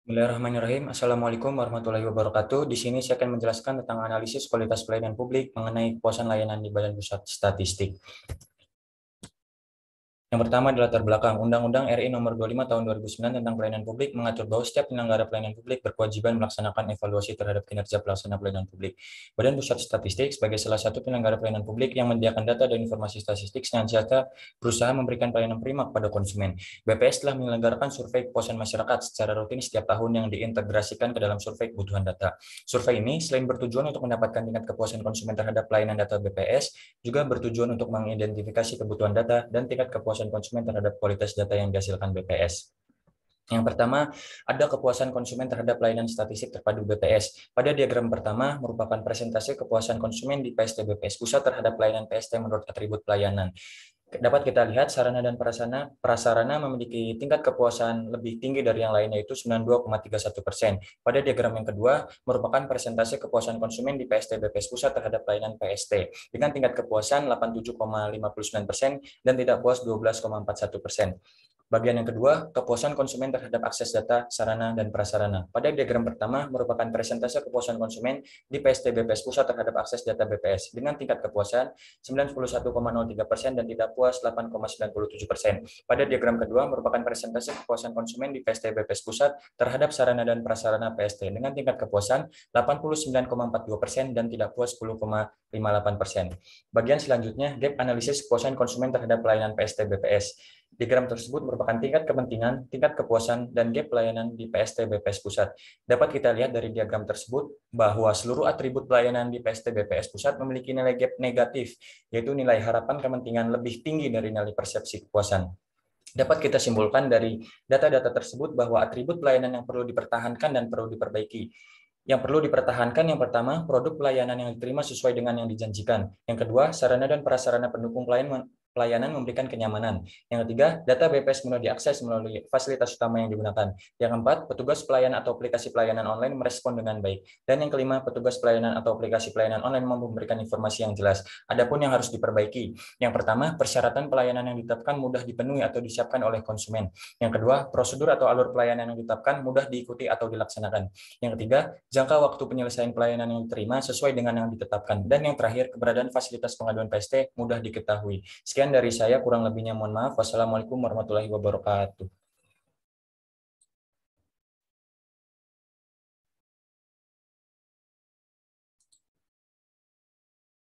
Bismillahirrahmanirrahim. Assalamualaikum warahmatullahi wabarakatuh. Di sini saya akan menjelaskan tentang analisis kualitas pelayanan publik mengenai kepuasan layanan di Badan Pusat Statistik. Yang pertama adalah latar belakang. Undang-Undang RI Nomor 25 Tahun 2009 tentang Pelayanan Publik mengatur bahwa setiap penyelenggara pelayanan publik berkewajiban melaksanakan evaluasi terhadap kinerja pelaksana pelayanan publik. Badan Pusat Statistik sebagai salah satu penyelenggara pelayanan publik yang menyediakan data dan informasi statistik senantiasa berusaha memberikan pelayanan prima kepada konsumen. BPS telah menyelenggarakan survei kepuasan masyarakat secara rutin setiap tahun yang diintegrasikan ke dalam survei kebutuhan data. Survei ini selain bertujuan untuk mendapatkan tingkat kepuasan konsumen terhadap pelayanan data BPS, juga bertujuan untuk mengidentifikasi kebutuhan data dan tingkat kepuasan konsumen terhadap kualitas data yang dihasilkan BPS. Yang pertama, ada kepuasan konsumen terhadap pelayanan statistik terpadu BPS. Pada diagram pertama merupakan presentase kepuasan konsumen di PST BPS Pusat terhadap pelayanan PST menurut atribut pelayanan. Dapat kita lihat sarana dan prasarana memiliki tingkat kepuasan lebih tinggi dari yang lain, yaitu 92,31%. Pada diagram yang kedua merupakan persentase kepuasan konsumen di PST BPS Pusat terhadap pelayanan PST dengan tingkat kepuasan 87,59% dan tidak puas 12,41%. Bagian yang kedua, kepuasan konsumen terhadap akses data, sarana, dan prasarana. Pada diagram pertama merupakan persentase kepuasan konsumen di PST BPS Pusat terhadap akses data BPS dengan tingkat kepuasan 91,03% dan tidak puas 8,97%. Pada diagram kedua merupakan persentase kepuasan konsumen di PST BPS Pusat terhadap sarana dan prasarana PST dengan tingkat kepuasan 89,42% dan tidak puas 10,58%. Bagian selanjutnya, gap analisis kepuasan konsumen terhadap pelayanan PST BPS. Diagram tersebut merupakan tingkat kepentingan, tingkat kepuasan, dan gap pelayanan di PST BPS Pusat. Dapat kita lihat dari diagram tersebut bahwa seluruh atribut pelayanan di PST BPS Pusat memiliki nilai gap negatif, yaitu nilai harapan kepentingan lebih tinggi dari nilai persepsi kepuasan. Dapat kita simpulkan dari data-data tersebut bahwa atribut pelayanan yang perlu dipertahankan dan perlu diperbaiki. Yang perlu dipertahankan yang pertama, produk pelayanan yang diterima sesuai dengan yang dijanjikan. Yang kedua, sarana dan prasarana pendukung pelayanan memberikan kenyamanan. Yang ketiga, data BPS mudah diakses melalui fasilitas utama yang digunakan. Yang keempat, petugas pelayanan atau aplikasi pelayanan online merespon dengan baik. Dan yang kelima, petugas pelayanan atau aplikasi pelayanan online mampu memberikan informasi yang jelas. Adapun yang harus diperbaiki. Yang pertama, persyaratan pelayanan yang ditetapkan mudah dipenuhi atau disiapkan oleh konsumen. Yang kedua, prosedur atau alur pelayanan yang ditetapkan mudah diikuti atau dilaksanakan. Yang ketiga, jangka waktu penyelesaian pelayanan yang diterima sesuai dengan yang ditetapkan. Dan yang terakhir, keberadaan fasilitas pengaduan PST mudah diketahui. Sekian dari saya, kurang lebihnya mohon maaf. Wassalamualaikum warahmatullahi wabarakatuh.